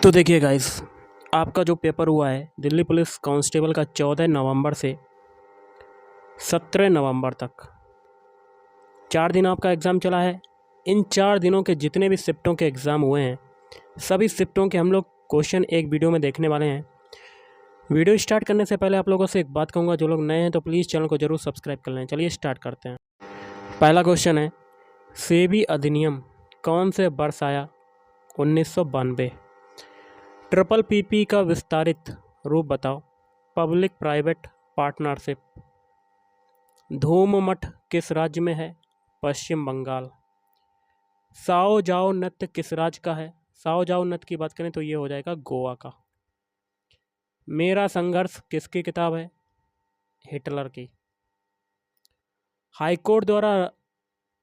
तो देखिए गाइस, आपका जो पेपर हुआ है दिल्ली पुलिस कांस्टेबल का 14 नवंबर से 17 नवंबर तक 4 दिन आपका एग्ज़ाम चला है। इन 4 दिनों के जितने भी शिफ्टों के एग्ज़ाम हुए हैं, सभी शिफ्टों के हम लोग क्वेश्चन एक वीडियो में देखने वाले हैं। वीडियो स्टार्ट करने से पहले आप लोगों से एक बात कहूँगा, जो लोग नए हैं तो प्लीज़ चैनल को ज़रूर सब्सक्राइब कर लें। चलिए स्टार्ट करते हैं। पहला क्वेश्चन है, सेबी अधिनियम कौन से वर्ष आया? 1992। ट्रिपल पीपी का विस्तारित रूप बताओ। Public private partnership. धूम मठ किस राज्य में है? पश्चिम बंगाल। साओ जाओ नृत्य किस राज्य का है? साओ जाओ नृत्य की बात करें तो ये हो जाएगा गोवा का। मेरा संघर्ष किसकी किताब है? हिटलर की। हाईकोर्ट द्वारा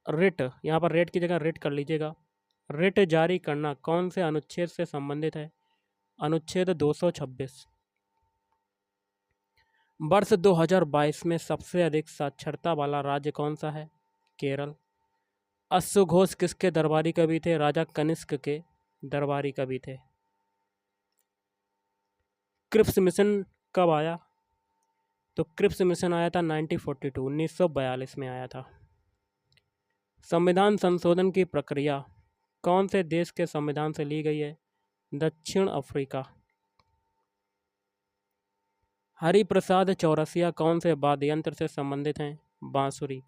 रिट, यहाँ पर रेट की जगह रिट कर लीजिएगा, रिट जारी करना कौन से अनुच्छेद से संबंधित है? अनुच्छेद 226। वर्ष 2022 में सबसे अधिक साक्षरता वाला राज्य कौन सा है? केरल। अश्वघोष किसके दरबारी कवि थे? राजा कनिष्क के दरबारी कवि थे। क्रिप्स मिशन कब आया? तो क्रिप्स मिशन आया था 1942 में आया था। संविधान संशोधन की प्रक्रिया कौन से देश के संविधान से ली गई है? दक्षिण अफ्रीका। हरिप्रसाद चौरसिया कौन से वाद्य यंत्र से संबंधित हैं? बांसुरी।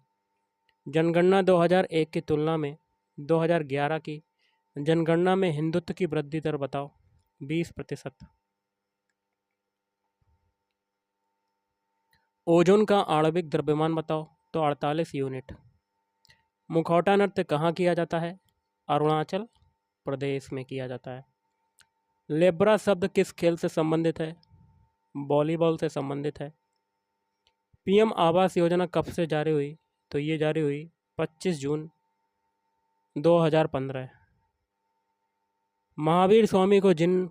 जनगणना 2001 की तुलना में 2011 की जनगणना में हिंदुत्व की वृद्धि दर बताओ। 20%। ओजोन का आणविक द्रव्यमान बताओ। तो 48 यूनिट। मुखौटा नृत्य कहाँ किया जाता है? अरुणाचल प्रदेश में किया जाता है। लेब्रा शब्द किस खेल से संबंधित है? वॉलीबॉल से संबंधित है। पीएम आवास योजना कब से जारी हुई? तो ये जारी हुई 25 जून 2015। महावीर स्वामी को जिन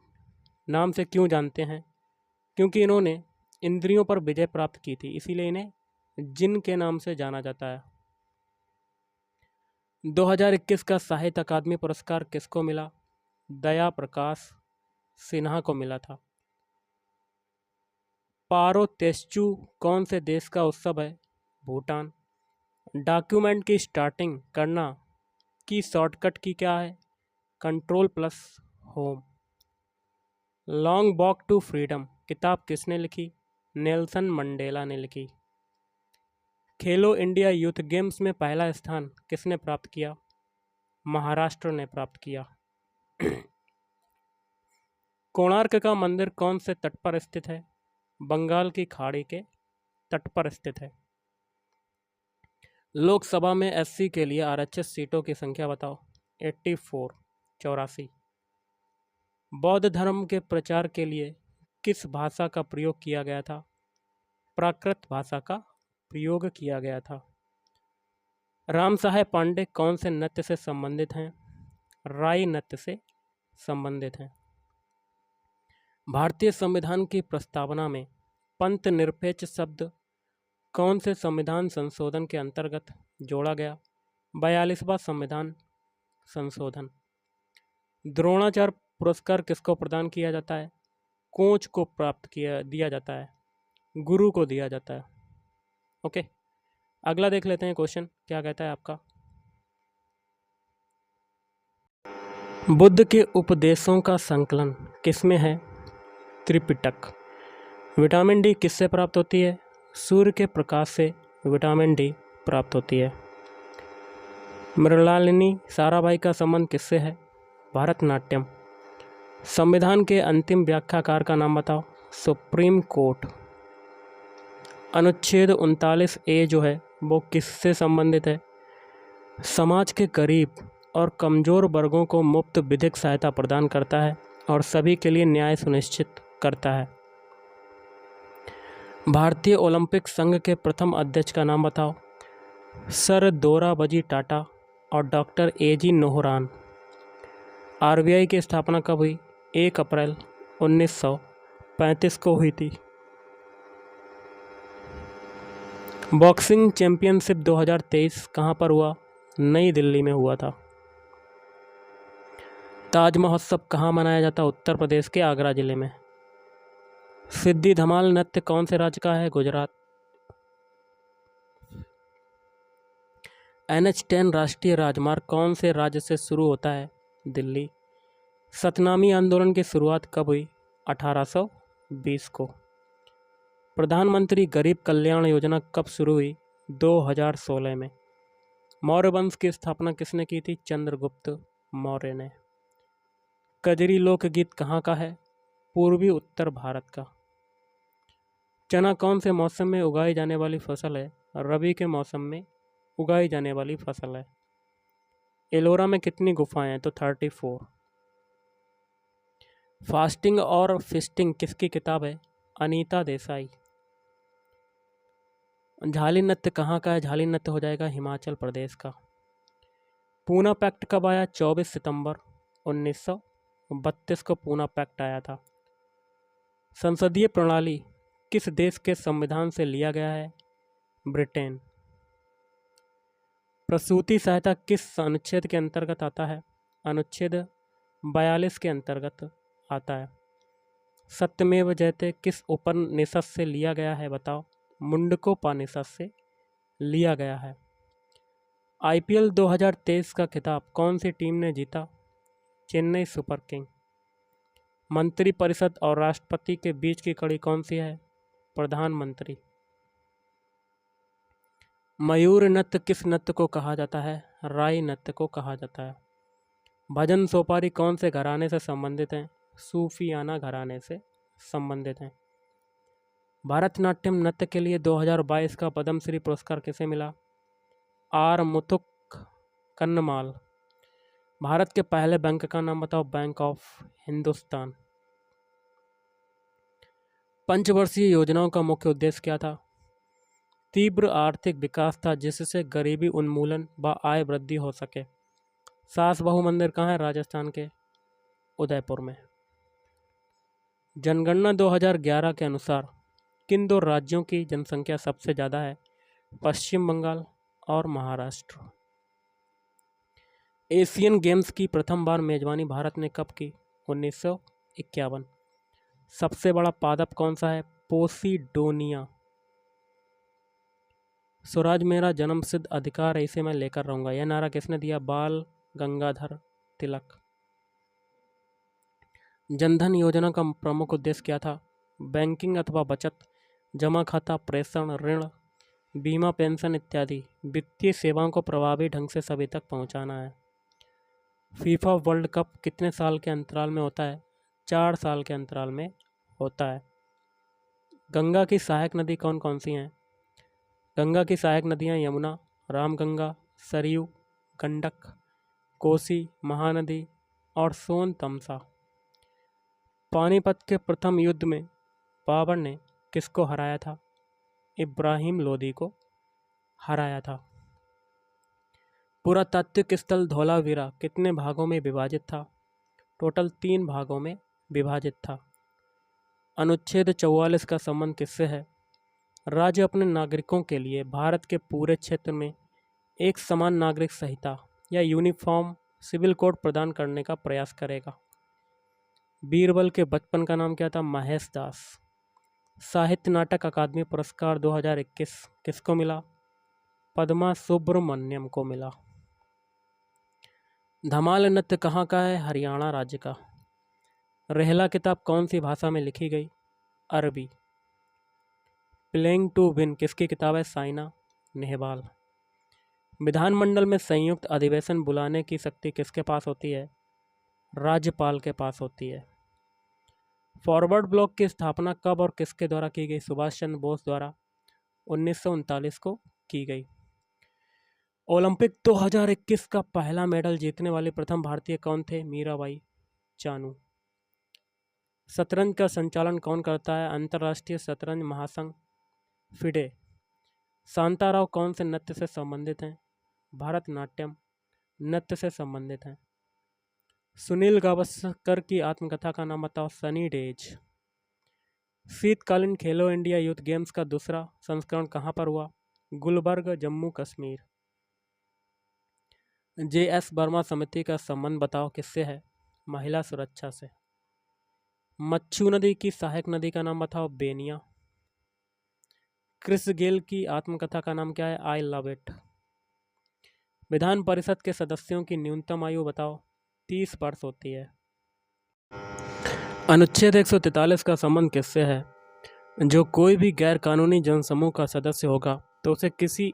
नाम से क्यों जानते हैं? क्योंकि इन्होंने इंद्रियों पर विजय प्राप्त की थी, इसीलिए इन्हें जिन के नाम से जाना जाता है। 2021 का साहित्य अकादमी पुरस्कार किसको मिला? दया प्रकाश सिन्हा को मिला था। पारो तेस्चू कौन से देश का उत्सव है? भूटान। डॉक्यूमेंट की स्टार्टिंग करना की शॉर्टकट की क्या है? Ctrl+Home। Long walk to freedom किताब किसने लिखी? नेल्सन मंडेला ने लिखी। खेलो इंडिया यूथ गेम्स में पहला स्थान किसने प्राप्त किया? महाराष्ट्र ने प्राप्त किया। कोणार्क का मंदिर कौन से तट पर स्थित है? बंगाल की खाड़ी के तट पर स्थित है। लोकसभा में एससी के लिए आरक्षित सीटों की संख्या बताओ। 84, 84। बौद्ध धर्म के प्रचार के लिए किस भाषा का प्रयोग किया गया था? प्राकृत भाषा का प्रयोग किया गया था। राम साहेब पांडे कौन से नृत्य से संबंधित हैं? राई नृत्य से संबंधित हैं। भारतीय संविधान की प्रस्तावना में पंथ निरपेक्ष शब्द कौन से संविधान संशोधन के अंतर्गत जोड़ा गया? 42वां संविधान संशोधन। द्रोणाचार्य पुरस्कार किसको प्रदान किया जाता है? कोच को दिया जाता है, गुरु को दिया जाता है। ओके, अगला देख लेते हैं क्वेश्चन क्या कहता है आपका। बुद्ध के उपदेशों का संकलन किसमें है? त्रिपिटक। विटामिन डी किससे प्राप्त होती है? सूर्य के प्रकाश से विटामिन डी प्राप्त होती है। मृणालिनी साराभाई का संबंध किससे है? भारतनाट्यम। संविधान के अंतिम व्याख्याकार का नाम बताओ। Supreme court. अनुच्छेद 39A जो है वो किससे संबंधित है? समाज के गरीब और कमज़ोर वर्गों को मुफ्त विधिक सहायता प्रदान करता है और सभी के लिए न्याय सुनिश्चित करता है। भारतीय ओलंपिक संघ के प्रथम अध्यक्ष का नाम बताओ। सर दोराबजी टाटा और डॉक्टर AG नोहरान। RBI की स्थापना कब हुई? 1 अप्रैल 1935 को हुई थी। बॉक्सिंग चैंपियनशिप 2023 कहाँ पर हुआ? नई दिल्ली में हुआ था। ताज महोत्सव कहाँ मनाया जाता है? उत्तर प्रदेश के आगरा जिले में। सिद्धि धमाल नृत्य कौन से राज्य का है? गुजरात। NH-10 राष्ट्रीय राजमार्ग कौन से राज्य से शुरू होता है? दिल्ली। सतनामी आंदोलन की शुरुआत कब हुई? 1820 को। प्रधानमंत्री गरीब कल्याण योजना कब शुरू हुई? 2016 में। मौर्य वंश की स्थापना किसने की थी? चंद्रगुप्त मौर्य ने। कजरी लोकगीत कहाँ का है? पूर्वी उत्तर भारत का। चना कौन से मौसम में उगाई जाने वाली फसल है? रबी के मौसम में उगाई जाने वाली फसल है। एलोरा में कितनी गुफाएं हैं? तो 34। फास्टिंग और फिस्टिंग किसकी किताब है? अनीता देसाई। झाली नृत्य कहाँ का है? झाली नृत्य हो जाएगा हिमाचल प्रदेश का। पूना पैक्ट कब आया? 24 सितंबर 1932 को पूना पैक्ट आया था। संसदीय प्रणाली किस देश के संविधान से लिया गया है? ब्रिटेन। प्रसूति सहायता किस अनुच्छेद के अंतर्गत आता है? अनुच्छेद 42 के अंतर्गत आता है। सत्यमेव जयते किस उपनिषद से लिया गया है? बताओ। मुंडकोपनिषद से लिया गया है। IPL 2023 का खिताब कौन सी टीम ने जीता? Chennai super king. मंत्रिपरिषद और राष्ट्रपति के बीच की कड़ी कौन सी है? प्रधानमंत्री। मयूर नृत्य किस नृत्य को कहा जाता है? राई नृत्य को कहा जाता है। भजन सोपारी कौन से घराने से संबंधित हैं? सूफियाना घराने से संबंधित हैं। भारतनाट्यम नृत्य के लिए 2022 का पद्मश्री पुरस्कार किसे मिला? R मुथुक कन्नमाल। भारत के पहले बैंक का नाम बताओ। Bank of Hindustan. पंचवर्षीय योजनाओं का मुख्य उद्देश्य क्या था? तीव्र आर्थिक विकास था जिससे गरीबी उन्मूलन व आय वृद्धि हो सके। सास बहू मंदिर कहाँ है? राजस्थान के उदयपुर में। जनगणना 2011 के अनुसार किन दो राज्यों की जनसंख्या सबसे ज़्यादा है? पश्चिम बंगाल और महाराष्ट्र। एशियन गेम्स की प्रथम बार मेजबानी भारत ने कब की? 1951। सबसे बड़ा पादप कौन सा है? पोसीडोनिया। स्वराज मेरा जन्मसिद्ध अधिकार है, इसे मैं लेकर रहूंगा, यह नारा किसने दिया? बाल गंगाधर तिलक। जनधन योजना का प्रमुख उद्देश्य क्या था? बैंकिंग अथवा बचत, जमा खाता, प्रेषण, ऋण, बीमा, पेंशन इत्यादि वित्तीय सेवाओं को प्रभावी ढंग से सभी तक पहुंचाना है। फीफा वर्ल्ड कप कितने साल के अंतराल में होता है? 4 साल के अंतराल में होता है। गंगा की सहायक नदी कौन कौन सी हैं? गंगा की सहायक नदियाँ यमुना, रामगंगा, सरयू, गंडक, कोसी, महानदी और सोन तमसा। पानीपत के प्रथम युद्ध में बाबर ने किसको हराया था? इब्राहिम लोदी को हराया था। पुरातात्विक स्थल धौलावीरा कितने भागों में विभाजित था? टोटल 3 भागों में विभाजित था। अनुच्छेद 44 का संबंध किससे है? राज्य अपने नागरिकों के लिए भारत के पूरे क्षेत्र में एक समान नागरिक संहिता या यूनिफॉर्म सिविल कोड प्रदान करने का प्रयास करेगा। बीरबल के बचपन का नाम क्या था? महेश दास। साहित्य नाटक अकादमी पुरस्कार 2021 किसको मिला? पद्मा सुब्रमण्यम को मिला। धमाल नृत्य कहाँ का है? हरियाणा राज्य का। रेहला किताब कौन सी भाषा में लिखी गई? अरबी। प्लेइंग टू विन किसकी किताब है? साइना नेहवाल। विधानमंडल में संयुक्त अधिवेशन बुलाने की शक्ति किसके पास होती है? राज्यपाल के पास होती है। फॉरवर्ड ब्लॉक की स्थापना कब और किसके द्वारा की गई? सुभाष चंद्र बोस द्वारा 1939 को की गई। ओलंपिक 2021 का पहला मेडल जीतने वाले प्रथम भारतीय कौन थे? मीराबाई चानू। शतरंज का संचालन कौन करता है? अंतर्राष्ट्रीय शतरंज महासंघ फिडे। शांताराव कौन से नृत्य से संबंधित हैं? भारतनाट्यम नृत्य से संबंधित हैं। सुनील गावस्कर की आत्मकथा का नाम बताओ। सनी डेज। शीतकालीन खेलो इंडिया यूथ गेम्स का दूसरा संस्करण कहाँ पर हुआ? गुलबर्ग जम्मू कश्मीर। JS वर्मा समिति का संबंध बताओ किससे है? महिला सुरक्षा से। मच्छू नदी की सहायक नदी का नाम बताओ। बेनिया। क्रिस गेल की आत्मकथा का नाम क्या है? I love it. Vidhan Parishad के सदस्यों की न्यूनतम आयु बताओ। 30 वर्ष होती है। अनुच्छेद 143 का संबंध किससे है? जो कोई भी गैर कानूनी जनसमूह का सदस्य होगा तो उसे किसी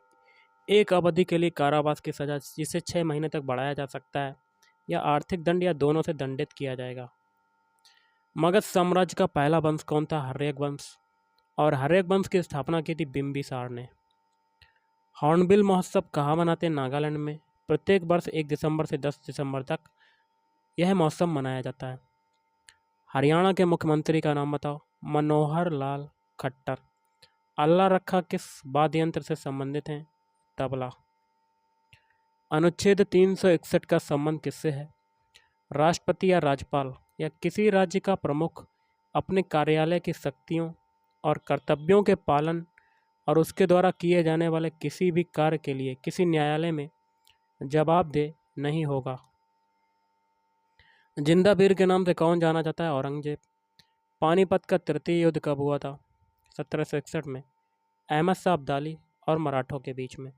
एक अवधि के लिए कारावास की सजा, जिसे 6 महीने तक बढ़ाया जा सकता है, या आर्थिक दंड या दोनों से दंडित किया जाएगा। मगध साम्राज्य का पहला वंश कौन था? हर्यक वंश। और हर्यक वंश की स्थापना की थी बिंबिसार ने। हॉर्नबिल महोत्सव कहाँ मनाते हैं? नागालैंड में। प्रत्येक वर्ष 1 दिसंबर से 10 दिसंबर तक यह महोत्सव मनाया जाता है। हरियाणा के मुख्यमंत्री का नाम बताओ। मनोहर लाल खट्टर। अल्लाह रखा किस वाद्य यंत्र से संबंधित हैं? तबला। अनुच्छेद 361 का संबंध किससे है? राष्ट्रपति या राज्यपाल या किसी राज्य का प्रमुख अपने कार्यालय की शक्तियों और कर्तव्यों के पालन और उसके द्वारा किए जाने वाले किसी भी कार्य के लिए किसी न्यायालय में जवाबदेह नहीं होगा। जिंदा वीर के नाम से कौन जाना जाता है? औरंगजेब। पानीपत का तृतीय युद्ध कब हुआ था? 1761 में, अहमद शाह अब्दाली और मराठों के बीच में।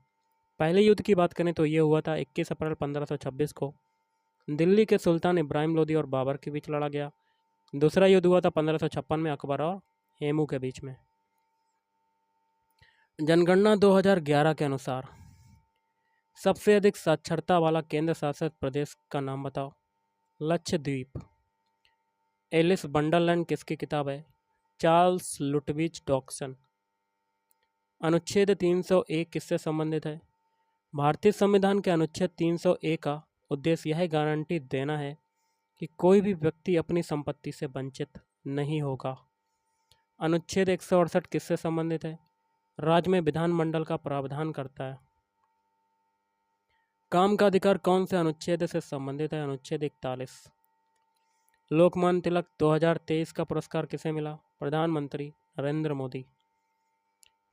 पहले युद्ध की बात करें तो ये हुआ था 21 अप्रैल 1526 को। दिल्ली के सुल्तान इब्राहिम लोदी और बाबर के बीच लड़ा गया। दूसरा युद्ध हुआ था 1556 में अकबर और हेमू के बीच में। जनगणना 2011 के अनुसार सबसे अधिक साक्षरता वाला केंद्र शासित प्रदेश का नाम बताओ। लक्षद्वीप। एलिस वंडरलैंड किसकी किताब है? चार्ल्स लुटविज डॉक्सन। अनुच्छेद 301 किससे संबंधित है? भारतीय संविधान के अनुच्छेद 301 का उद्देश्य यह गारंटी देना है कि कोई भी व्यक्ति अपनी संपत्ति से वंचित नहीं होगा। अनुच्छेद 168 किससे संबंधित है? राज्य में विधानमंडल का प्रावधान करता है। काम का अधिकार कौन से अनुच्छेद से संबंधित है? अनुच्छेद 41। लोकमान्य तिलक 2023 का पुरस्कार किसे मिला? प्रधानमंत्री नरेंद्र मोदी।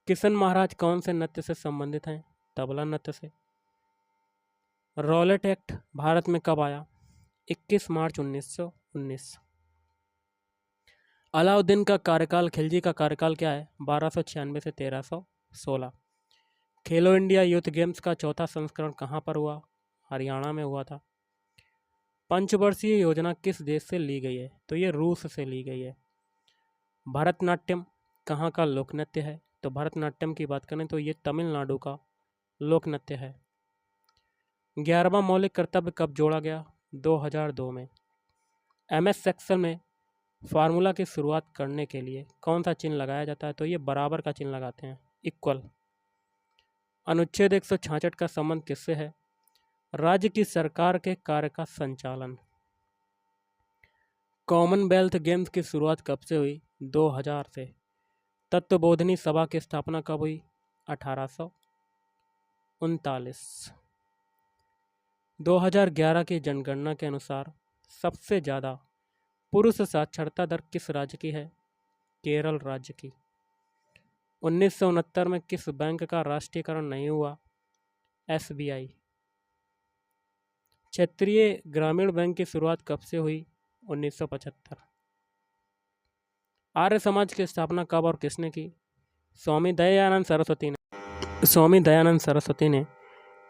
किशन महाराज कौन से नृत्य से संबंधित हैं? तबला नृत्य से। रॉलेट एक्ट भारत में कब आया? 21 मार्च 1919। अलाउद्दीन का कार्यकाल, खिलजी का कार्यकाल क्या है? 1296 से 1316। खेलो इंडिया यूथ गेम्स का चौथा संस्करण कहाँ पर हुआ? हरियाणा में हुआ था। पंचवर्षीय योजना किस देश से ली गई है? तो ये रूस से ली गई है। भरतनाट्यम कहाँ का लोक नृत्य है? तो भरतनाट्यम की बात करें तो ये तमिलनाडु का लोक नृत्य है। 11वां मौलिक कर्तव्य कब जोड़ा गया? 2002 में। MS सेक्शन में फार्मूला की शुरुआत करने के लिए कौन सा चिन्ह लगाया जाता है? तो ये बराबर का चिन्ह लगाते हैं, इक्वल। अनुच्छेद 166 का संबंध किससे है? राज्य की सरकार के कार्य का संचालन। कॉमनवेल्थ गेम्स की शुरुआत कब से हुई? 2000 से। तत्वबोधिनी सभा की स्थापना कब हुई? 1839। 2011 की जनगणना के अनुसार सबसे ज़्यादा पुरुष साक्षरता दर किस राज्य की है? केरल राज्य की। 1969 में किस बैंक का राष्ट्रीयकरण नहीं हुआ? SBI। क्षेत्रीय ग्रामीण बैंक की शुरुआत कब से हुई? 1975। आर्य समाज की स्थापना कब और किसने की? स्वामी दयानंद सरस्वती ने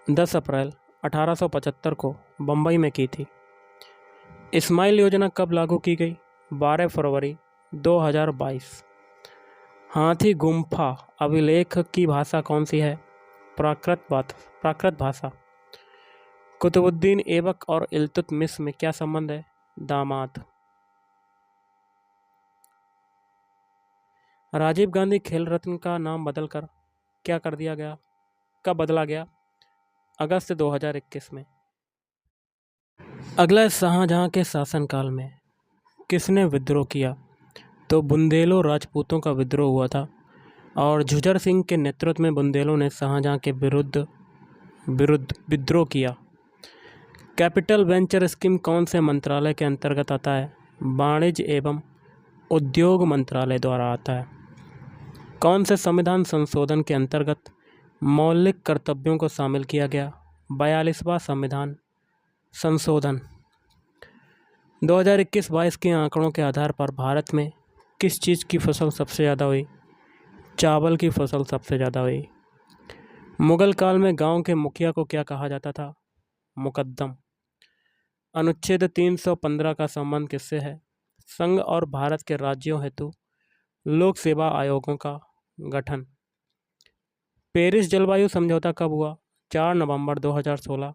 10 अप्रैल 1875 को बम्बई में की थी। इस्माइल योजना कब लागू की गई? 12 फरवरी 2022। हाथी गुम्फा अभिलेख की भाषा कौन सी है? प्राकृत भाषा। कुतुबुद्दीन ऐबक और इल्तुतमिश में क्या संबंध है? दामाद। राजीव गांधी खेल रत्न का नाम बदलकर क्या कर दिया गया? कब बदला गया? अगस्त 2021 में। अगला, शाहजहां के शासनकाल में किसने विद्रोह किया? तो बुंदेलो राजपूतों का विद्रोह हुआ था और झुंझर सिंह के नेतृत्व में बुंदेलों ने शाहजहां के विरुद्ध विद्रोह किया। कैपिटल वेंचर स्कीम कौन से मंत्रालय के अंतर्गत आता है? वाणिज्य एवं उद्योग मंत्रालय द्वारा आता है। कौन से संविधान संशोधन के अंतर्गत मौलिक कर्तव्यों को शामिल किया गया? 42वां संविधान संशोधन। 2021-22 के आंकड़ों के आधार पर भारत में किस चीज़ की फसल सबसे ज़्यादा हुई? चावल की फसल सबसे ज़्यादा हुई। मुगल काल में गांव के मुखिया को क्या कहा जाता था? मुकद्दम। अनुच्छेद 315 का संबंध किससे है? संघ और भारत के राज्यों हेतु लोक सेवा आयोगों का गठन। पेरिस जलवायु समझौता कब हुआ? 4 नवंबर 2016।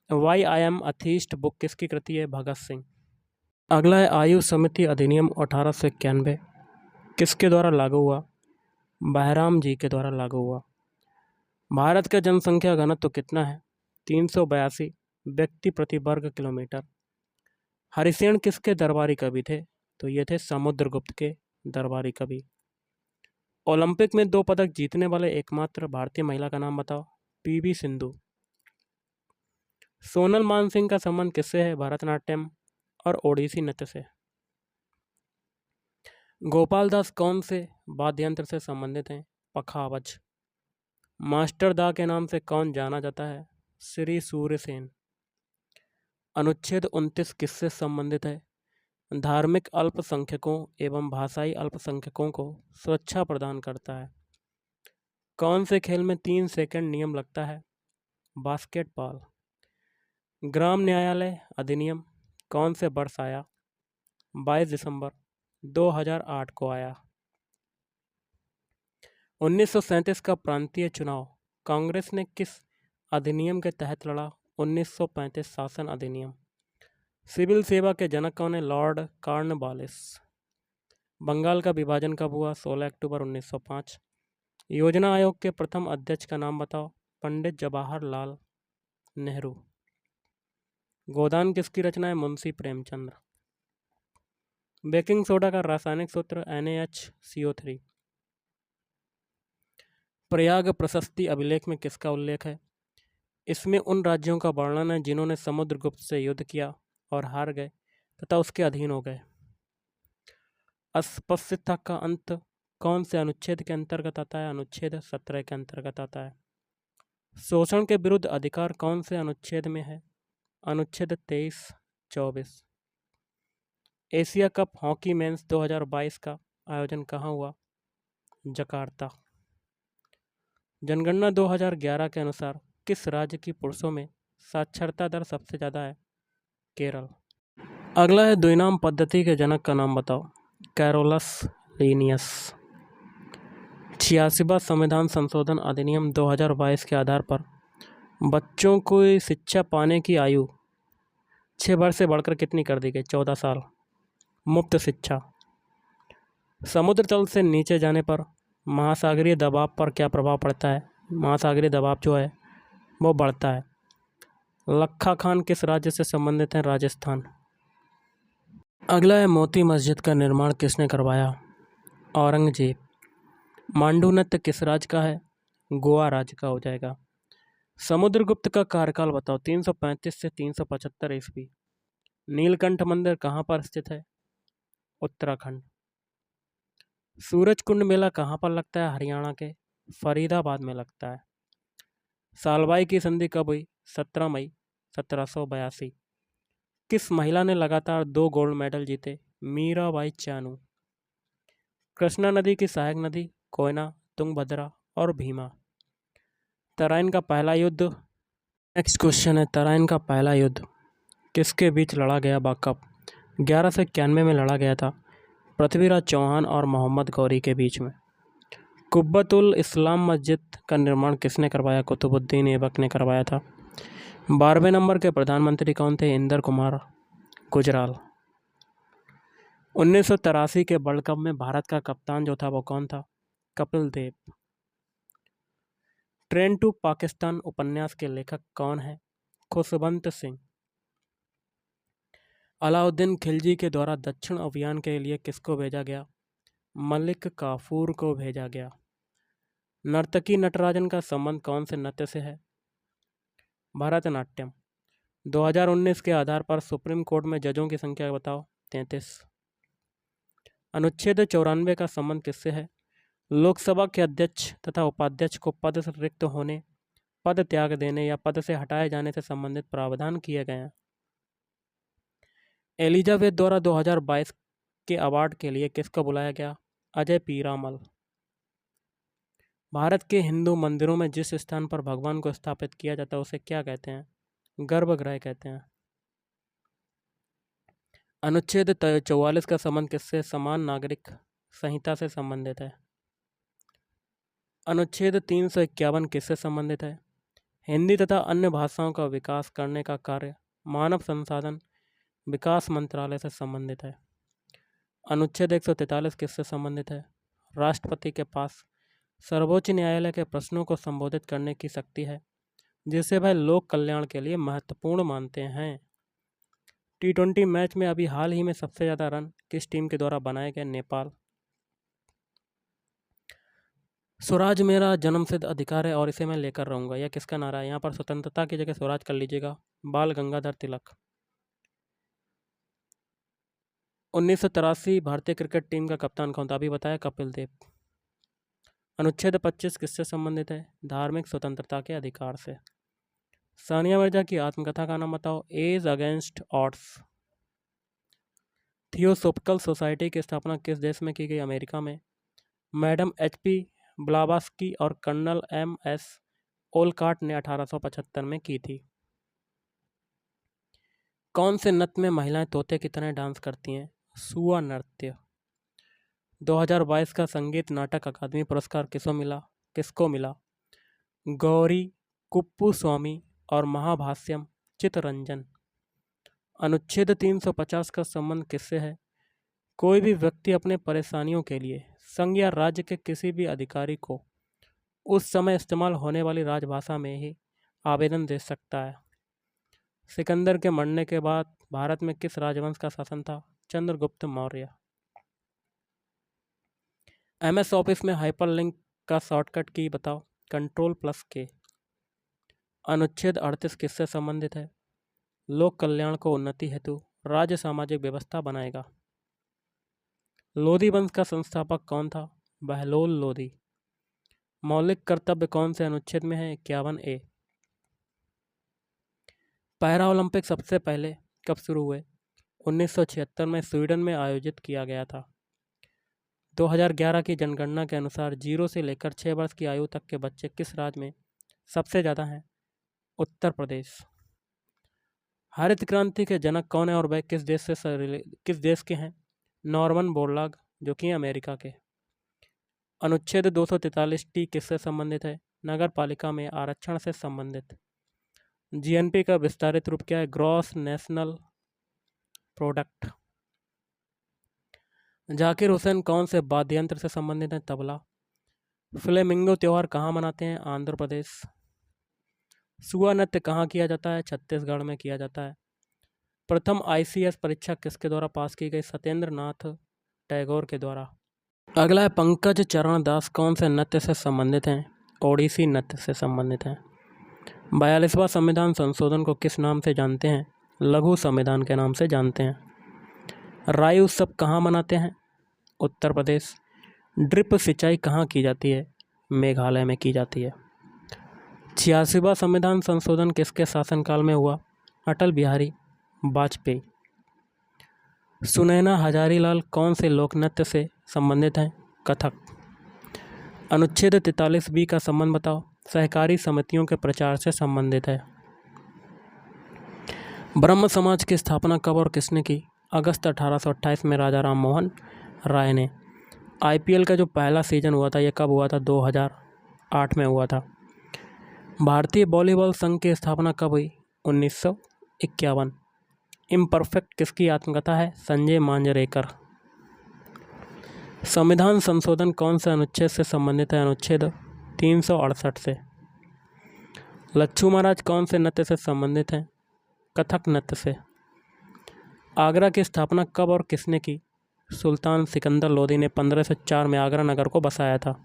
Why I am atheist book किसकी कृति है? भगत सिंह। अगला है आयु समिति अधिनियम 1891 किसके द्वारा लागू हुआ? बहराम जी के द्वारा लागू हुआ। भारत का जनसंख्या घनत्व कितना है? 382 व्यक्ति प्रति वर्ग किलोमीटर। हरिसेन किसके दरबारी कवि थे? तो ये थे समुद्रगुप्त के दरबारी कवि। ओलंपिक में 2 पदक जीतने वाले एकमात्र भारतीय महिला का नाम बताओ? पीवी सिंधु। सोनल मानसिंह का संबंध किससे है? भरतनाट्यम और ओडिसी नृत्य से। गोपाल दास कौन से वाद्य यंत्र से संबंधित हैं? पखावज। मास्टर दा के नाम से कौन जाना जाता है? श्री सूर्यसेन। अनुच्छेद 29 किससे संबंधित है? धार्मिक अल्पसंख्यकों एवं भाषाई अल्पसंख्यकों को सुरक्षा प्रदान करता है। कौन से खेल में 3 सेकंड नियम लगता है? बास्केटबॉल। ग्राम न्यायालय अधिनियम कौन से वर्ष आया? 22 दिसंबर 2008 को आया। 1937 का प्रांतीय चुनाव कांग्रेस ने किस अधिनियम के तहत लड़ा? 1935 शासन अधिनियम। सिविल सेवा के जनक कौन है? Lord Cornwallis. बंगाल का विभाजन कब हुआ? 16 अक्टूबर 1905। योजना आयोग के प्रथम अध्यक्ष का नाम बताओ? पंडित जवाहरलाल नेहरू। गोदान किसकी रचना है? मुंशी प्रेमचंद्र। बेकिंग सोडा का रासायनिक सूत्र NaHCO3। प्रयाग प्रशस्ति अभिलेख में किसका उल्लेख है? इसमें उन राज्यों का वर्णन है जिन्होंने समुद्रगुप्त से युद्ध किया और हार गए तथा उसके अधीन हो गए। अस्पृश्यता का अंत कौन से अनुच्छेद के अंतर्गत आता है? अनुच्छेद 17 के अंतर्गत आता है। शोषण के विरुद्ध अधिकार कौन से अनुच्छेद में है? अनुच्छेद 23-24। एशिया कप हॉकी मेंस 2022 का आयोजन कहाँ हुआ? जकार्ता। जनगणना 2011 के अनुसार किस राज्य की पुरुषों में साक्षरता दर सबसे ज़्यादा है? केरल। अगला है द्विनाम पद्धति के जनक का नाम बताओ? Carolus Linnaeus. 86वां संविधान संशोधन अधिनियम 2022 के आधार पर बच्चों को शिक्षा पाने की आयु 6 वर्ष से बढ़कर कितनी कर दी गई? 14 साल। मुफ्त शिक्षा। समुद्र तल से नीचे जाने पर महासागरीय दबाव पर क्या प्रभाव पड़ता है? महासागरीय दबाव जो है वो बढ़ता है। लखा खान किस राज्य से संबंधित है? राजस्थान। अगला है मोती मस्जिद का निर्माण किसने करवाया? औरंगजेब। मांडू नृत्य किस राज्य का है? गोवा राज्य का हो जाएगा। समुद्रगुप्त का कार्यकाल बताओ? 335 से 375 ईस्वी। नीलकंठ मंदिर कहाँ पर स्थित है? उत्तराखंड। सूरज कुंड मेला कहाँ पर लगता है? हरियाणा के फरीदाबाद में लगता है। सालबाई की संधि कब हुई? 17 मई 1782। किस महिला ने लगातार 2 गोल्ड मेडल जीते? मीराबाई चानू। कृष्णा नदी की सहायक नदी? कोयना, तुंगभद्रा और भीमा। तराइन का पहला युद्ध। नेक्स्ट क्वेश्चन है, तराइन का पहला युद्ध किसके बीच लड़ा गया? कब? 1191 में लड़ा गया था। पृथ्वीराज चौहान और मोहम्मद गौरी के बीच में। कुब्बतुल इस्लाम मस्जिद का निर्माण किसने करवाया? कुतुबुद्दीन ऐबक ने करवाया था। 12वें नंबर के प्रधानमंत्री कौन थे? इंदर कुमार गुजराल। 1983 के वर्ल्ड कप में भारत का कप्तान जो था वो कौन था? कपिल देव। ट्रेन टू पाकिस्तान उपन्यास के लेखक कौन है? खुशवंत सिंह। अलाउद्दीन खिलजी के द्वारा दक्षिण अभियान के लिए किसको भेजा गया? मलिक काफूर को भेजा गया। नर्तकी नटराजन का संबंध कौन से नृत्य से है? भरतनाट्यम। 2019 के आधार पर सुप्रीम कोर्ट में जजों की संख्या बताओ? 33। अनुच्छेद 94 का संबंध किससे है? लोकसभा के अध्यक्ष तथा उपाध्यक्ष को पद से रिक्त होने, पद त्याग देने या पद से हटाए जाने से संबंधित प्रावधान किए गए हैं। एलिजाबेथ द्वारा 2022 के अवार्ड के लिए किसको बुलाया गया? अजय पीरामल। भारत के हिंदू मंदिरों में जिस स्थान पर भगवान को स्थापित किया जाता है उसे क्या कहते हैं? गर्भगृह कहते हैं। अनुच्छेद 44 का संबंध किससे? समान नागरिक संहिता से संबंधित है। अनुच्छेद 351 किससे संबंधित है? हिंदी तथा अन्य भाषाओं का विकास करने का कार्य मानव संसाधन विकास मंत्रालय से संबंधित है। अनुच्छेद 143 किससे संबंधित है? राष्ट्रपति के पास सर्वोच्च न्यायालय के प्रश्नों को संबोधित करने की शक्ति है जिसे वह लोक कल्याण के लिए महत्वपूर्ण मानते हैं। T20 मैच में अभी हाल ही में सबसे ज़्यादा रन किस टीम के द्वारा बनाए गए? नेपाल। स्वराज मेरा जन्मसिद्ध अधिकार है और इसे मैं लेकर रहूंगा, यह किसका नारा है? यहाँ पर स्वतंत्रता की जगह स्वराज कर लीजिएगा, बाल गंगाधर तिलक। 1983 भारतीय क्रिकेट टीम का कप्तान कौन था? अभी बताया, कपिल देव। अनुच्छेद 25 किससे संबंधित है? धार्मिक स्वतंत्रता के अधिकार से। सानिया मिर्जा की आत्मकथा का नाम बताओ। Edge against odds. Theosophical society की स्थापना किस देश में की गई? अमेरिका में। मैडम HP ब्लावास्की और कर्नल MS ओलकाट ने 1875 में की थी। कौन से नृत्य में महिलाएं तोते की तरह डांस करती हैं? सुआ नृत्य। 2022 का संगीत नाटक अकादमी पुरस्कार किसको मिला? गौरी कुप्पुस्वामी और महाभाष्यम चित्तरंजन। अनुच्छेद 350 का संबंध किससे है? कोई भी व्यक्ति अपने परेशानियों के लिए संघ या राज्य के किसी भी अधिकारी को उस समय इस्तेमाल होने वाली राजभाषा में ही आवेदन दे सकता है। सिकंदर के मरने के बाद भारत में किस राजवंश का शासन था? चंद्रगुप्त मौर्य। MS ऑफिस में हाइपरलिंक का शॉर्टकट की बताओ। Ctrl+K। अनुच्छेद 38 किससे संबंधित है? लोक कल्याण को उन्नति हेतु राज्य सामाजिक व्यवस्था बनाएगा। लोधी वंश का संस्थापक कौन था? बहलोल लोधी। मौलिक कर्तव्य कौन से अनुच्छेद में है? 51A। पैरा ओलंपिक सबसे पहले कब शुरू हुए? 1976 में स्वीडन में आयोजित किया गया था। 2011 की जनगणना के अनुसार 0 से लेकर 6 वर्ष की आयु तक के बच्चे किस राज्य में सबसे ज़्यादा हैं? उत्तर प्रदेश। हरित क्रांति के जनक कौन है और वह किस देश के हैं? नॉर्मन बोरलॉग, जो कि अमेरिका के। अनुच्छेद 243T किससे संबंधित है? नगर पालिका में आरक्षण से संबंधित। GNP का विस्तारित रूप क्या है? Gross national product. Zakir Hussain कौन से वाद्य यंत्र से संबंधित है? तबला। फ्लेमिंगो त्यौहार कहाँ मनाते हैं? आंध्र प्रदेश। सुआ नृत्य कहाँ किया जाता है? छत्तीसगढ़ में किया जाता है। प्रथम ICS परीक्षा किसके द्वारा पास की गई? सत्येंद्र नाथ टैगोर के द्वारा। अगला है पंकज चरण दास कौन से नृत्य से संबंधित हैं? ओडिसी नृत्य से संबंधित हैं। 42वां संविधान संशोधन को किस नाम से जानते हैं? लघु संविधान के नाम से जानते हैं। राई उत्सव कहाँ मनाते हैं? उत्तर प्रदेश। ड्रिप सिंचाई कहाँ की जाती है? मेघालय में की जाती है। 86वां संविधान संशोधन किसके शासनकाल में हुआ? अटल बिहारी वाजपेयी। सुनैना हजारीलाल कौन से लोक नृत्य से संबंधित हैं? कथक। अनुच्छेद 43B का संबंध बताओ। सहकारी समितियों के प्रचार से संबंधित है। ब्रह्म समाज की स्थापना कब और किसने की? अगस्त 1828 में राजा राम मोहन राय ने। IPL का जो पहला सीजन हुआ था यह कब हुआ था? 2008 में हुआ था। भारतीय वॉलीबॉल संघ की स्थापना कब हुई? 1951। इम्परफेक्ट किसकी आत्मकथा है? संजय मांजरेकर। संविधान संशोधन कौन से अनुच्छेद से संबंधित है? अनुच्छेद 368 से। लच्छू महाराज कौन से नृत्य से संबंधित हैं? कथक नृत्य से। आगरा की स्थापना कब और किसने की? सुल्तान सिकंदर लोदी ने 1504 में आगरा नगर को बसाया था।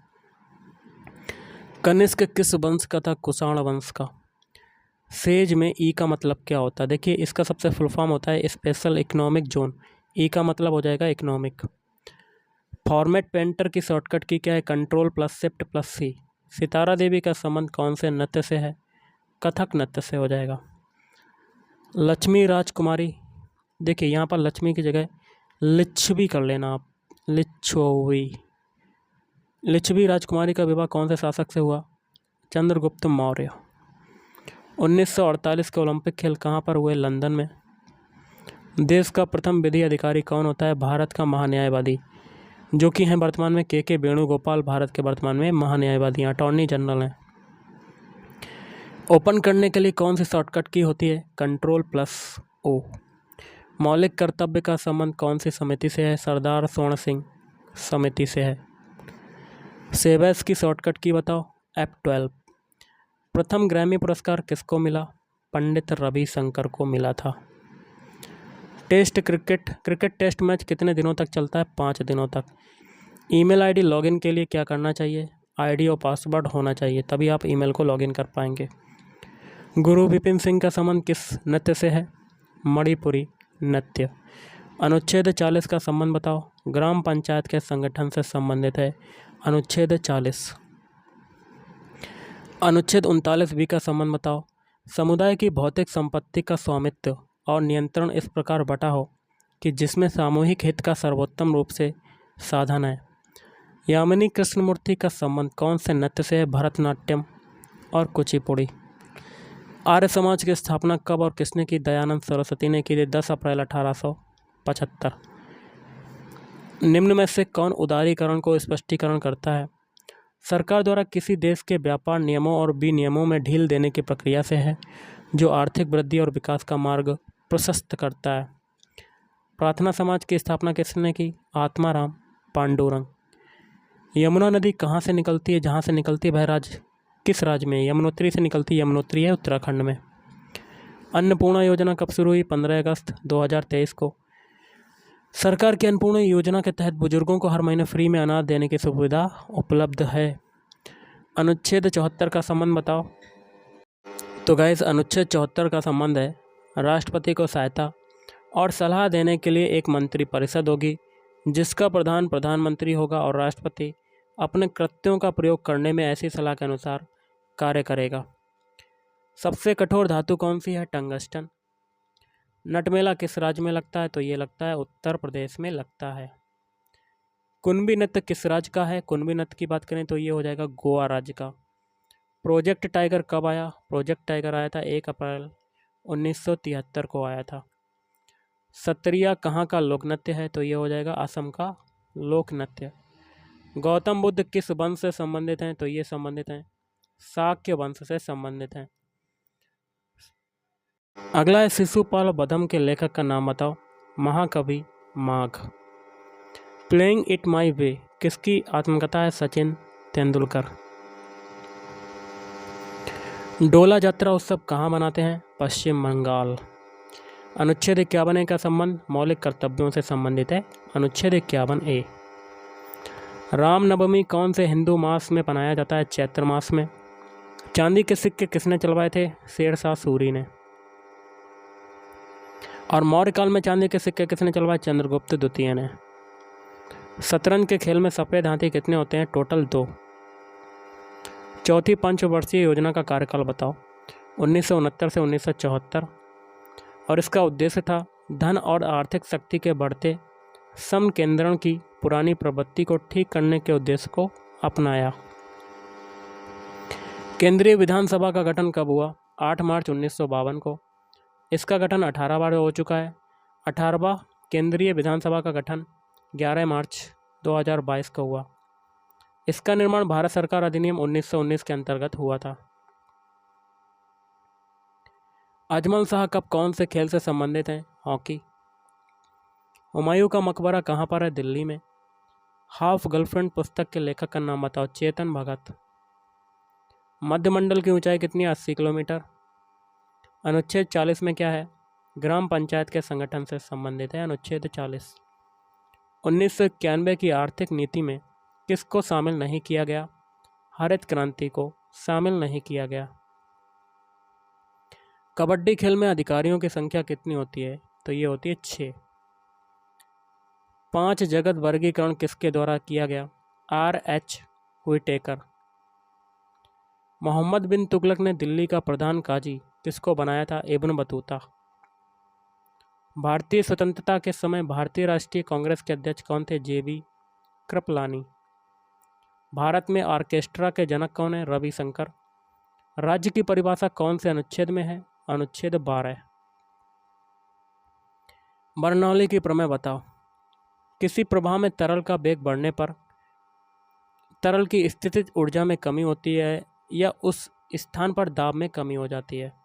कनिष्क किस वंश का था? कुषाण वंश का। सेज में ई का मतलब क्या होता है? देखिए इसका सबसे फुल फॉर्म होता है स्पेशल इकोनॉमिक जोन। ई का मतलब हो जाएगा इकोनॉमिक। फॉर्मेट पेंटर की शॉर्टकट की क्या है? Ctrl+Shift+C। सितारा देवी का संबंध कौन से नृत्य से है? कथक नृत्य से हो जाएगा। लक्ष्मी राजकुमारी देखिए यहाँ पर लक्ष्मी की जगह लिच्छवी कर लेना आप, लिच्छवी। लिच्छवी राजकुमारी का विवाह कौन से शासक से हुआ? चंद्रगुप्त मौर्य। 1948 के ओलंपिक खेल कहाँ पर हुए? लंदन में। देश का प्रथम विधि अधिकारी कौन होता है? भारत का महान्यायवादी, जो कि हैं वर्तमान में के वेणुगोपाल, भारत के वर्तमान में महान्यायवादी अटॉर्नी जनरल हैं। ओपन करने के लिए कौन सी शॉर्टकट की होती है? Ctrl+O। मौलिक कर्तव्य का संबंध कौन सी समिति से है? सरदार स्वर्ण सिंह समिति से है। सेवेस की शॉर्टकट की बताओ? F12। प्रथम ग्रैमी पुरस्कार किसको मिला? पंडित रविशंकर को मिला था। टेस्ट क्रिकेट टेस्ट मैच कितने दिनों तक चलता है? 5 दिनों तक। ईमेल आईडी लॉगिन के लिए क्या करना चाहिए? आईडी और पासवर्ड होना चाहिए, तभी आप ईमेल को लॉगिन कर पाएंगे। गुरु विपिन सिंह का संबंध किस नृत्य से है? मणिपुरी नृत्य। अनुच्छेद 40 का संबंध बताओ? ग्राम पंचायत के संगठन से संबंधित है अनुच्छेद 40। अनुच्छेद 39 का संबंध बताओ? समुदाय की भौतिक संपत्ति का स्वामित्व और नियंत्रण इस प्रकार बटा हो कि जिसमें सामूहिक हित का सर्वोत्तम रूप से साधन है। यामिनी कृष्णमूर्ति का संबंध कौन से नृत्य से है? भरतनाट्यम और कुचिपुड़ी। आर्य समाज की स्थापना कब और किसने की? दयानंद सरस्वती ने की थी 10 अप्रैल 1875। निम्न में से कौन उदारीकरण को स्पष्टीकरण करता है? सरकार द्वारा किसी देश के व्यापार नियमों और विनियमों में ढील देने की प्रक्रिया से है, जो आर्थिक वृद्धि और विकास का मार्ग प्रशस्त करता है। प्रार्थना समाज की स्थापना किसने की? आत्माराम पांडुरंग। यमुना नदी कहाँ से निकलती है? जहाँ से निकलती है वह किस राज्य में? यमुनोत्री से निकलती है। यमुनोत्री है उत्तराखंड में। अन्नपूर्णा योजना कब शुरू हुई? 15 अगस्त 2023 को। सरकार की अन्नपूर्णा योजना के तहत बुजुर्गों को हर महीने फ्री में अनाज देने की सुविधा उपलब्ध है। अनुच्छेद 74 का संबंध बताओ? तो गाइस, अनुच्छेद 74 का संबंध है राष्ट्रपति को सहायता और सलाह देने के लिए एक मंत्री परिषद होगी, जिसका प्रधान प्रधानमंत्री होगा और राष्ट्रपति अपने कृत्यों का प्रयोग करने में ऐसी सलाह के अनुसार कार्य करेगा। सबसे कठोर धातु कौन सी है? टंगस्टन। नटमेला किस राज्य में लगता है? तो ये लगता है उत्तर प्रदेश में लगता है। कुणबी नृत्य किस राज्य का है? कुणबी नृत्य की बात करें तो ये हो जाएगा गोवा राज्य का। प्रोजेक्ट टाइगर कब आया? प्रोजेक्ट टाइगर आया था 1 अप्रैल 1973 को आया था। सत्रिया कहाँ का लोक नृत्य है? तो ये हो जाएगा असम का लोक नृत्य। गौतम बुद्ध किस वंश से संबंधित हैं? तो ये संबंधित हैं शाक्य वंश से संबंधित हैं। अगला है शिशुपाल वधम के लेखक का नाम बताओ? महाकवि माघ। प्लेइंग इट माई वे किसकी आत्मकथा है? सचिन तेंदुलकर। डोला यात्रा उत्सव कहाँ मनाते हैं? पश्चिम बंगाल। अनुच्छेद 51 का संबंध मौलिक कर्तव्यों से संबंधित है। अनुच्छेद 51A। रामनवमी कौन से हिंदू मास में मनाया जाता है? चैत्र मास में। चांदी के सिक्के किसने चलवाए थे? शेरशाह सूरी ने। और मौर्य काल में चांदी के सिक्के किसने चलवाए? चंद्रगुप्त द्वितीय ने। शतरंज के खेल में सफ़ेद हाथी कितने होते हैं? टोटल 2। चौथी पंचवर्षीय योजना का कार्यकाल बताओ? 1969 से 1974। और इसका उद्देश्य था धन और आर्थिक शक्ति के बढ़ते समकेंद्रण की पुरानी प्रवृत्ति को ठीक करने के उद्देश्य को अपनाया। केंद्रीय विधानसभा का गठन कब हुआ? 8 मार्च 1952 को। इसका गठन 18 बार हो चुका है। 18वां केंद्रीय विधानसभा का गठन 11 मार्च 2022 को हुआ। इसका निर्माण भारत सरकार अधिनियम 1919 के अंतर्गत हुआ था। अजमल शाह कब कौन से खेल से संबंधित हैं? हॉकी। हुमायूं का मकबरा कहाँ पर है? दिल्ली में। हाफ गर्लफ्रेंड पुस्तक के लेखक का नाम बताओ? चेतन भगत। मध्यमंडल की ऊंचाई कितनी है? 80 किलोमीटर। अनुच्छेद 40 में क्या है? ग्राम पंचायत के संगठन से संबंधित है। अनुच्छेद 40। 1991 की आर्थिक नीति में किसको शामिल नहीं किया गया? हरित क्रांति को शामिल नहीं किया गया। कबड्डी खेल में अधिकारियों की संख्या कितनी होती है? तो ये होती है 6। 5 जगत वर्गीकरण किसके द्वारा किया गया? R.H. हुइटेकर। मोहम्मद बिन तुगलक ने दिल्ली का प्रधान काजी किसको बनाया था? Ibn Battuta. भारतीय स्वतंत्रता के समय भारतीय राष्ट्रीय कांग्रेस के अध्यक्ष कौन थे? JB कृपलानी। भारत में ऑर्केस्ट्रा के जनक कौन है? रविशंकर। राज्य की परिभाषा कौन से अनुच्छेद में है? अनुच्छेद 12। बर्नौली की प्रमेय बताओ। किसी प्रवाह में तरल का वेग बढ़ने पर तरल की स्थितिज ऊर्जा में कमी होती है या उस स्थान पर दाब में कमी हो जाती है।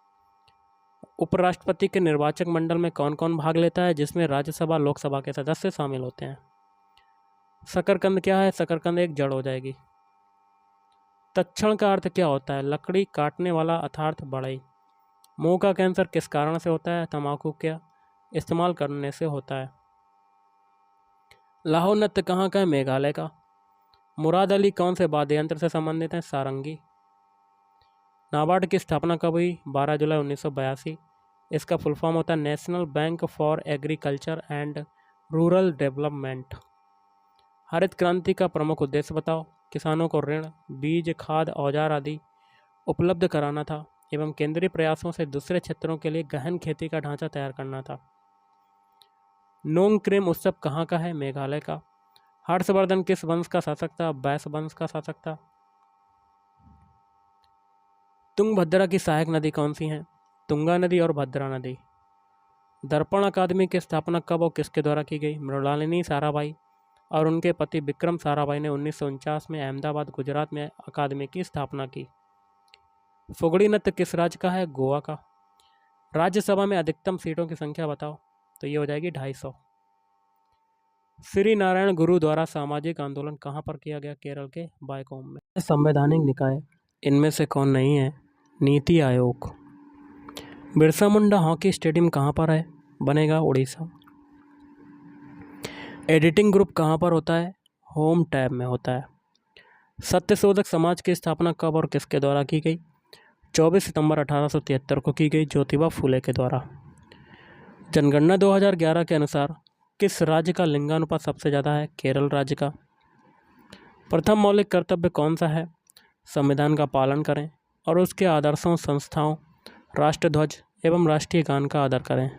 उपराष्ट्रपति के निर्वाचक मंडल में कौन कौन भाग लेता है, जिसमें राज्यसभा लोकसभा के सदस्य शामिल होते हैं? शकरकंद क्या है? शकरकंद एक जड़ हो जाएगी। तत्क्षण का अर्थ क्या होता है? लकड़ी काटने वाला अर्थात बढ़ई। मुंह का कैंसर किस कारण से होता है? तंबाकू का इस्तेमाल करने से होता है। लाहौर नृत्य कहाँ का है? मेघालय का। मुराद अली कौन से वाद्य यंत्र से संबंधित हैं? सारंगी। नाबार्ड की स्थापना कब हुई? 12 जुलाई 1982। इसका फुल फॉर्म होता है national bank for agriculture and rural development. हरित क्रांति का प्रमुख उद्देश्य बताओ। किसानों को ऋण, बीज, खाद, औजार आदि उपलब्ध कराना था एवं केंद्रीय प्रयासों से दूसरे क्षेत्रों के लिए गहन खेती का ढांचा तैयार करना था। नोंग क्रेम उत्सव कहाँ का है? मेघालय का। हर्षवर्धन किस वंश का शासक था? बैस वंश का शासक था। तुंगभद्रा की सहायक नदी कौन सी है? तुंगा नदी और भद्रा नदी। दर्पण अकादमी की स्थापना कब और किसके द्वारा की गई? मृणालिनी साराभाई और उनके पति विक्रम साराभाई ने 1949 में अहमदाबाद, गुजरात में अकादमी की स्थापना की। फुगड़ी नृत्य किस राज्य का है? गोवा का। राज्यसभा में अधिकतम सीटों की संख्या बताओ। तो ये हो जाएगी 250। श्री नारायण गुरु द्वारा सामाजिक आंदोलन कहाँ पर किया गया? केरल के बायकोम में। संवैधानिक निकाय इनमें से कौन नहीं है? नीति आयोग। बिरसा मुंडा हॉकी स्टेडियम कहाँ पर है? बनेगा उड़ीसा। एडिटिंग ग्रुप कहाँ पर होता है? होम टैब में होता है। सत्यशोधक समाज की स्थापना कब और किसके द्वारा की गई? 24 सितंबर 1873 को की गई, ज्योतिबा फूले के द्वारा। जनगणना 2011 के अनुसार किस राज्य का लिंगानुपात सबसे ज़्यादा है? केरल राज्य का। प्रथम मौलिक कर्तव्य कौन सा है? संविधान का पालन करें और उसके आदर्शों, संस्थाओं, राष्ट्रध्वज एवं राष्ट्रीय गान का आदर करें।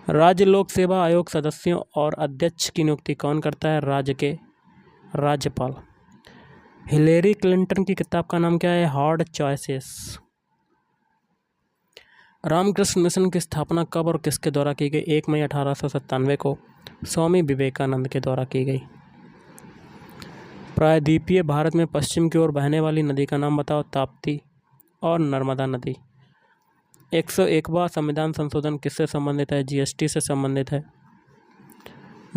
राज्य लोक सेवा आयोग सदस्यों और अध्यक्ष की नियुक्ति कौन करता है? राज्य के राज्यपाल। हिलेरी क्लिंटन की किताब का नाम क्या है? Hard choices. रामकृष्ण मिशन की स्थापना कब और किसके द्वारा की गई? 1 मई 1897 को स्वामी विवेकानंद के द्वारा की गई। प्रायद्वीपीय भारत में पश्चिम की ओर बहने वाली नदी का नाम बताओ। ताप्ती और नर्मदा नदी। 101वां संविधान संशोधन किससे संबंधित है? GST से संबंधित है।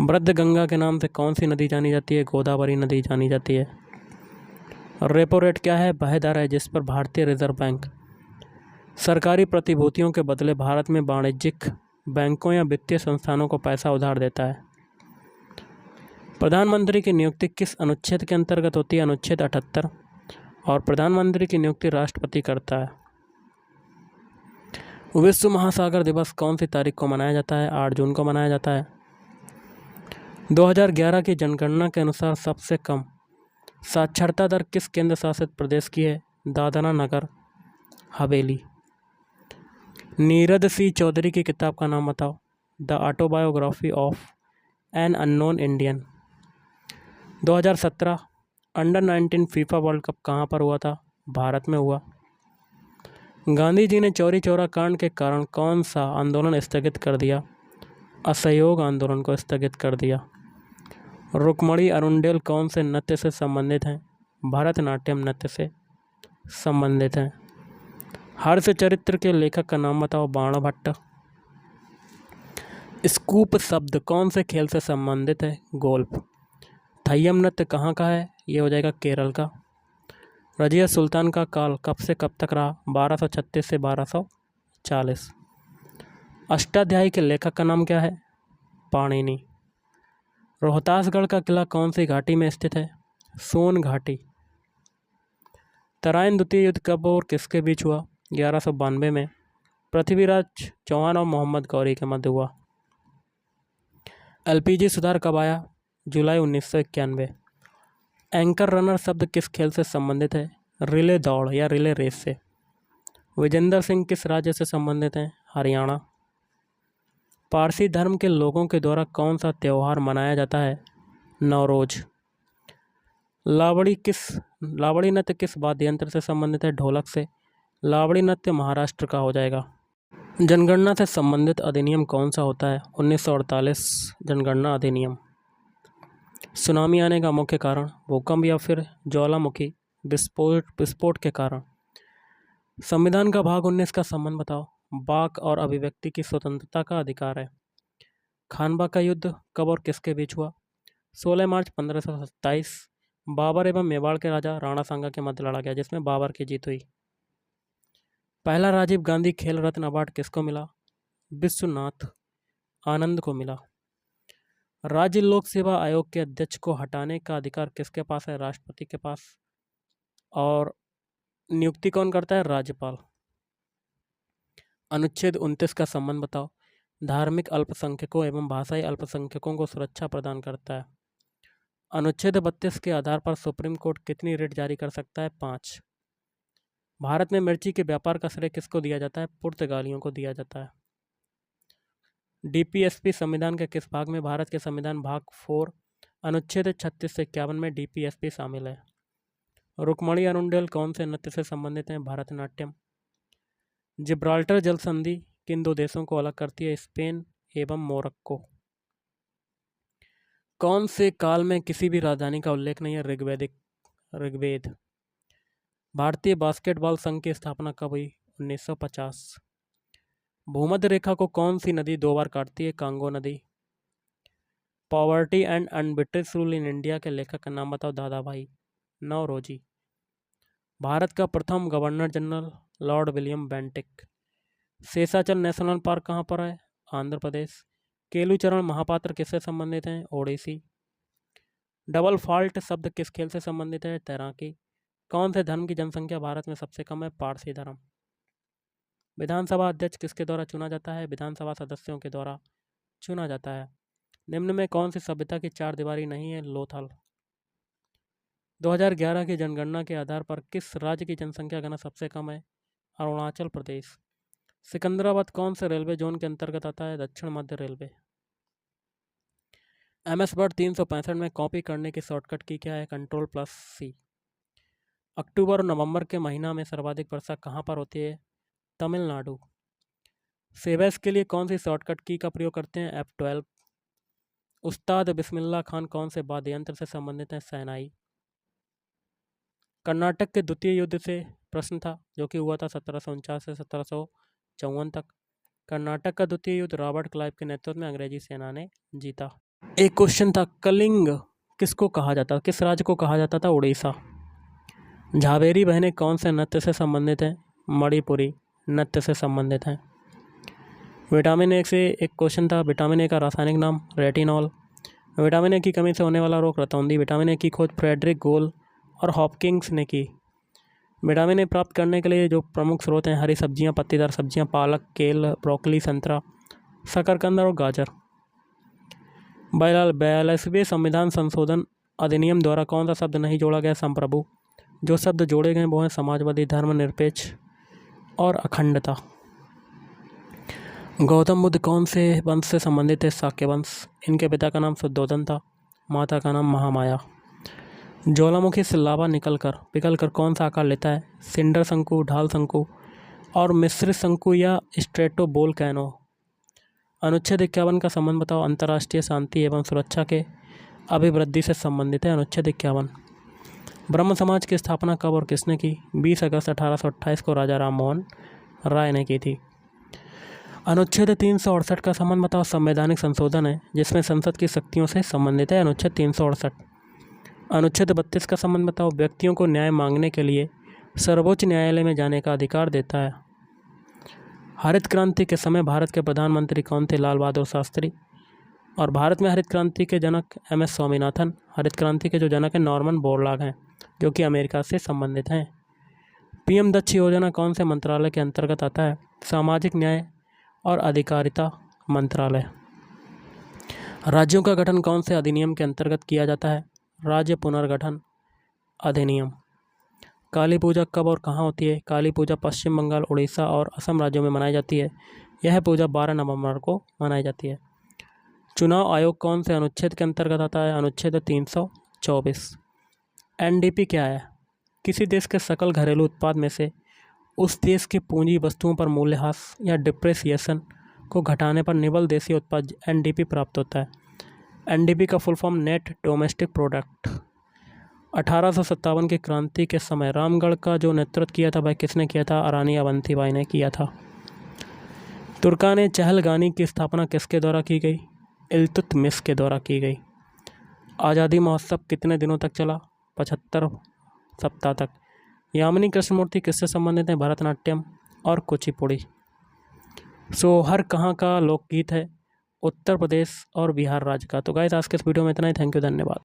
वृद्ध गंगा के नाम से कौन सी नदी जानी जाती है? गोदावरी नदी जानी जाती है। रेपो रेट क्या है? वह दर है जिस पर भारतीय रिजर्व बैंक सरकारी प्रतिभूतियों के बदले भारत में वाणिज्यिक बैंकों या वित्तीय संस्थानों को पैसा उधार देता है। प्रधानमंत्री की नियुक्ति किस अनुच्छेद के अंतर्गत होती है? अनुच्छेद 78। और प्रधानमंत्री की नियुक्ति राष्ट्रपति करता है। विश्व महासागर दिवस कौन सी तारीख को मनाया जाता है? 8 जून को मनाया जाता है। 2011 की जनगणना के अनुसार सबसे कम साक्षरता दर किस केंद्र शासित प्रदेश की है? दादरा नगर हवेली। नीरद सी चौधरी की किताब का नाम बताओ। The autobiography of an unknown Indian. 2017 under 19 FIFA world cup कहाँ पर हुआ था? भारत में हुआ। गांधी जी ने चौरी चौरा कांड के कारण कौन सा आंदोलन स्थगित कर दिया? असहयोग आंदोलन को स्थगित कर दिया। रुक्मणी अरुंडेल कौन से नृत्य से संबंधित हैं? भरतनाट्यम नृत्य से संबंधित हैं। हर्ष चरित्र के लेखक का नाम बताओ। बाणभट्ट। स्कूप शब्द कौन से खेल से संबंधित है? गोल्फ। थय्यम नृत्य कहाँ का है? ये हो जाएगा केरल का। रजिया सुल्तान का काल कब से कब तक रहा? 1236 से 1240। अष्टाध्यायी के लेखक का नाम क्या है? पाणिनि। रोहतासगढ़ का किला कौन सी घाटी में स्थित है? सोन घाटी। तराइन द्वितीय युद्ध कब और किसके बीच हुआ? 1192 में पृथ्वीराज चौहान और मोहम्मद गौरी के मध्य हुआ। LPG सुधार कब आया? जुलाई 1991। एंकर रनर शब्द किस खेल से संबंधित है? रिले दौड़ या रिले रेस से। विजेंद्र सिंह किस राज्य से संबंधित हैं? हरियाणा। पारसी धर्म के लोगों के द्वारा कौन सा त्यौहार मनाया जाता है? नवरोज। लावड़ी नृत्य किस वाद्य यंत्र से संबंधित है? ढोलक से। लावड़ी नृत्य महाराष्ट्र का हो जाएगा। जनगणना से संबंधित अधिनियम कौन सा होता है? 1948 जनगणना अधिनियम। सुनामी आने का मुख्य कारण? भूकंप या फिर ज्वालामुखी विस्फोट के कारण। संविधान का भाग 19 का संबंध बताओ। वाक और अभिव्यक्ति की स्वतंत्रता का अधिकार है। खानवा का युद्ध कब और किसके बीच हुआ? 16 मार्च 1527। बाबर एवं मेवाड़ के राजा राणा सांगा के मध्य लड़ा गया, जिसमें बाबर की जीत हुई। पहला राजीव गांधी खेल रत्न अवार्ड किसको मिला? विश्वनाथ आनंद को मिला। राज्य लोक सेवा आयोग के अध्यक्ष को हटाने का अधिकार किसके पास है? राष्ट्रपति के पास। और नियुक्ति कौन करता है? राज्यपाल। अनुच्छेद 29 का संबंध बताओ। धार्मिक अल्पसंख्यकों एवं भाषाई अल्पसंख्यकों को सुरक्षा प्रदान करता है। अनुच्छेद 32 के आधार पर सुप्रीम कोर्ट कितनी रिट जारी कर सकता है? 5। भारत में मिर्ची के व्यापार का श्रेय किसको दिया जाता है? पुर्तगालियों को दिया जाता है। डीपीएसपी संविधान के किस भाग में? भारत के संविधान भाग 4 अनुच्छेद 36 से 51 में डीपीएसपी शामिल है। रुक्मणी अरुंडेल कौन से नृत्य से संबंधित हैं? भरतनाट्यम। जिब्राल्टर जल संधि किन दो देशों को अलग करती है? स्पेन एवं मोरक्को। कौन से काल में किसी भी राजधानी का उल्लेख नहीं है? ऋग्वेद। भारतीय बास्केटबॉल संघ की स्थापना कब हुई? 1950। भूमध्य रेखा को कौन सी नदी 2 बार काटती है? कांगो नदी। Poverty and un-British rule in India के लेखक का नाम बताओ। दादाभाई नौरोजी। भारत का प्रथम governor general Lord William Bentinck. Seshachal national park कहाँ पर है? आंध्र प्रदेश। केलुचरण महापात्र किससे संबंधित हैं? ओडिसी। डबल फॉल्ट शब्द किस खेल से संबंधित है? तैराकी। कौन से धर्म की जनसंख्या भारत में सबसे कम है? पारसी धर्म। विधानसभा अध्यक्ष किसके द्वारा चुना जाता है? विधानसभा सदस्यों के द्वारा चुना जाता है। निम्न में कौन सी सभ्यता की 4 दीवारी नहीं है? लोथल। 2011 की जनगणना के आधार पर किस राज्य की जनसंख्या घनत्व सबसे कम है? अरुणाचल प्रदेश। सिकंदराबाद कौन से रेलवे जोन के अंतर्गत आता है? दक्षिण मध्य रेलवे। MS वर्ड 365 में कॉपी करने की शॉर्टकट की क्या है? Ctrl+C। अक्टूबर और नवंबर के महीना में सर्वाधिक वर्षा कहाँ पर होती है? तमिलनाडु। सेवेस के लिए कौन सी शॉर्टकट की का प्रयोग करते हैं? F12। उस्ताद बिस्मिल्लाह खान कौन से वाद्य यंत्र से संबंधित हैं? शहनाई। कर्नाटक के द्वितीय युद्ध से प्रश्न था, जो कि हुआ था 1749 से 1754 तक। कर्नाटक का द्वितीय युद्ध रॉबर्ट क्लाइव के नेतृत्व में अंग्रेजी सेना ने जीता। एक क्वेश्चन था, कलिंग किसको कहा जाता? किस राज्य को कहा जाता था? उड़ीसा। झावेरी बहनें कौन से नृत्य से संबंधित हैं? मणिपुरी नृत्य से संबंधित हैं। विटामिन ए से एक क्वेश्चन था, विटामिन ए का रासायनिक नाम? रेटिनॉल। विटामिन ए की कमी से होने वाला रोग? रतौंधी। विटामिन ए की खोज फ्रेडरिक गोल और हॉपकिंस ने की। विटामिन ए प्राप्त करने के लिए जो प्रमुख स्रोत हैं? हरी सब्जियां, पत्तेदार सब्जियां, पालक, केल, ब्रोकली, संतरा, शकरकंद और गाजर। 42वें संविधान संशोधन अधिनियम द्वारा कौन सा शब्द नहीं जोड़ा गया? संप्रभु। जो शब्द जोड़े गए वो हैं समाजवादी, धर्मनिरपेक्ष और अखंडता। गौतम बुद्ध कौन से वंश से संबंधित है? शाक्य वंश। इनके पिता का नाम शुद्धोधन था, माता का नाम महामाया। ज्वालामुखी से लावा पिघलकर कौन सा आकार लेता है? सिंडर शंकु, ढाल शंकु और मिश्रित शंकु या स्ट्रेटोवोल्केनो। अनुच्छेद 51 का संबंध बताओ। अंतर्राष्ट्रीय शांति एवं सुरक्षा के अभिवृद्धि से संबंधित है अनुच्छेद 51। ब्रह्म समाज की स्थापना कब और किसने की? 20 अगस्त 1828 को राजा राम मोहन राय ने की थी। अनुच्छेद 368 का संबंध बताओ। संवैधानिक संशोधन है जिसमें संसद की शक्तियों से संबंधित है अनुच्छेद 368। अनुच्छेद 32 का संबंध बताओ। व्यक्तियों को न्याय मांगने के लिए सर्वोच्च न्यायालय में जाने का अधिकार देता है। हरित क्रांति के समय भारत के प्रधानमंत्री कौन थे? लाल बहादुर शास्त्री। और भारत में हरित क्रांति के जनक MS स्वामीनाथन। हरित क्रांति के जो जनक हैं नॉर्मन बोरलॉग हैं, जो कि अमेरिका से संबंधित हैं। PM दक्ष योजना कौन से मंत्रालय के अंतर्गत आता है? सामाजिक न्याय और अधिकारिता मंत्रालय। राज्यों का गठन कौन से अधिनियम के अंतर्गत किया जाता है? राज्य पुनर्गठन अधिनियम। काली पूजा कब और कहाँ होती है? काली पूजा पश्चिम बंगाल, उड़ीसा और असम राज्यों में मनाई जाती है। यह पूजा 12 नवंबर को मनाई जाती है। चुनाव आयोग कौन से अनुच्छेद के अंतर्गत आता है? अनुच्छेद 324। एनडीपी क्या है? किसी देश के सकल घरेलू उत्पाद में से उस देश की पूंजी वस्तुओं पर मूल्यह्रास या डिप्रेसिएशन को घटाने पर निवल देशी उत्पाद एनडीपी प्राप्त होता है। एनडीपी का full form net domestic product. 1857 की क्रांति के समय रामगढ़ का जो नेतृत्व किया था वह किसने किया था? रानी अवंतीबाई ने किया था। तुर्कान चहलगानी की स्थापना किसके द्वारा की गई? इल्तुतमिश के द्वारा की गई। आज़ादी महोत्सव कितने दिनों तक चला? 75 सप्ताह तक। यामिनी कृष्णमूर्ति किससे संबंधित हैं? भरतनाट्यम और कुचिपुड़ी। सोहर कहाँ का लोकगीत है? उत्तर प्रदेश और बिहार राज्य का। तो गाइस आज के इस वीडियो में इतना ही। थैंक यू, धन्यवाद।